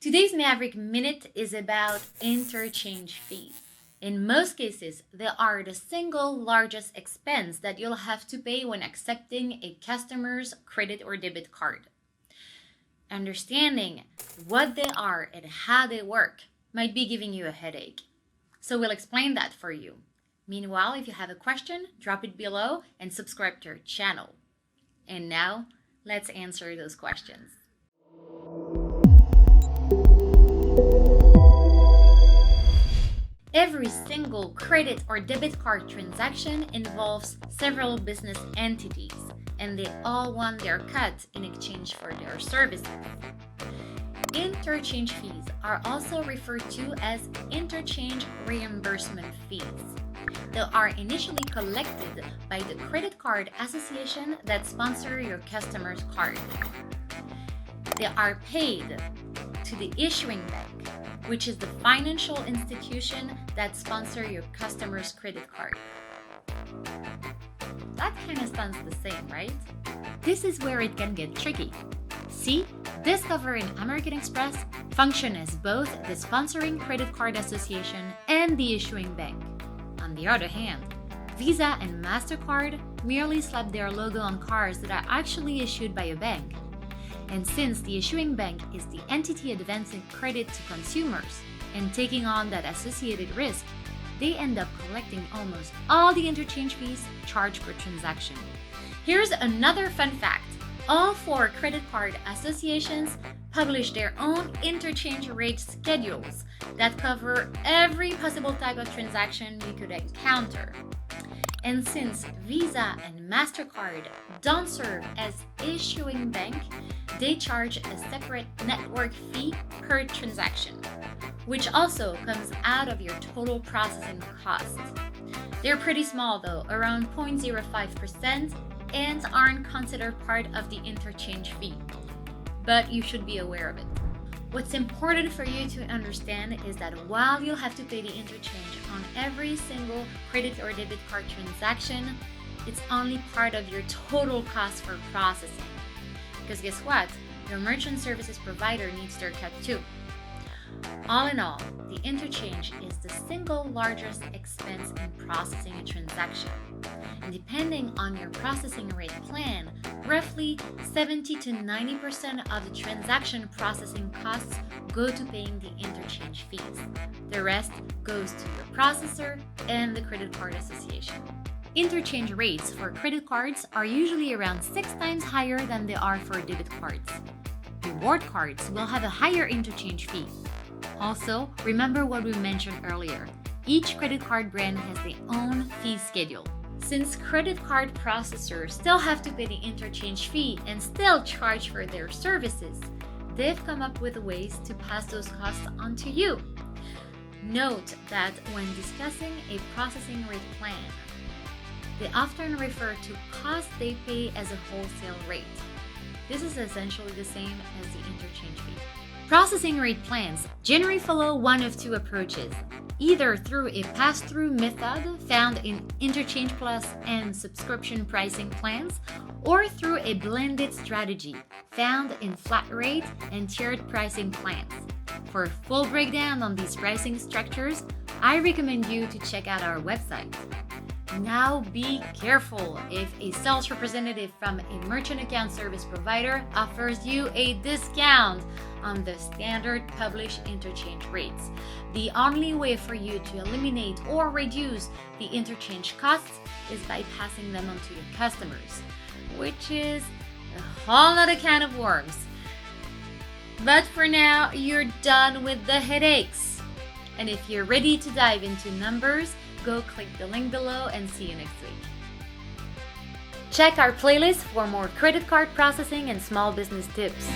Today's Maverick Minute is about interchange fees. In most cases, they are the single largest expense that you'll have to pay when accepting a customer's credit or debit card. Understanding what they are and how they work might be giving you a headache. So we'll explain that for you. Meanwhile, if you have a question, drop it below and subscribe to our channel. And now, let's answer those questions. Every single credit or debit card transaction involves several business entities, and they all want their cut in exchange for their services. Interchange fees are also referred to as interchange reimbursement fees. They are initially collected by the credit card association that sponsor your customer's card. They are paid to the issuing bank, which is the financial institution that sponsors your customer's credit card. That kind of sounds the same, right? This is where it can get tricky. See, Discover and American Express function as both the sponsoring credit card association and the issuing bank. On the other hand, Visa and MasterCard merely slap their logo on cards that are actually issued by a bank. And since the issuing bank is the entity advancing credit to consumers and taking on that associated risk, they end up collecting almost all the interchange fees charged per transaction. Here's another fun fact. All 4 credit card associations publish their own interchange rate schedules that cover every possible type of transaction you could encounter. And since Visa and MasterCard don't serve as issuing bank, they charge a separate network fee per transaction, which also comes out of your total processing cost. They're pretty small though, around 0.05%, and aren't considered part of the interchange fee. But you should be aware of it. What's important for you to understand is that while you'll have to pay the interchange on every single credit or debit card transaction, it's only part of your total cost for processing. Because guess what? Your merchant services provider needs their cut too. All in all, the interchange is the single largest expense in processing a transaction. And depending on your processing rate plan, roughly 70 to 90% of the transaction processing costs go to paying the interchange fees. The rest goes to your processor and the credit card association. Interchange rates for credit cards are usually around 6 times higher than they are for debit cards. Reward cards will have a higher interchange fee. Also, remember what we mentioned earlier. Each credit card brand has their own fee schedule. Since credit card processors still have to pay the interchange fee and still charge for their services, they've come up with ways to pass those costs on to you. Note that when discussing a processing rate plan, they often refer to cost they pay as a wholesale rate. This is essentially the same as the interchange fee. Processing rate plans generally follow one of 2 approaches, either through a pass-through method found in Interchange Plus and subscription pricing plans, or through a blended strategy found in flat rate and tiered pricing plans. For a full breakdown on these pricing structures, I recommend you to check out our website. Now be careful if a sales representative from a merchant account service provider offers you a discount on the standard published interchange rates. The only way for you to eliminate or reduce the interchange costs is by passing them on to your customers, which is a whole other can of worms. But for now, you're done with the headaches. And if you're ready to dive into numbers, go click the link below and see you next week. Check our playlist for more credit card processing and small business tips.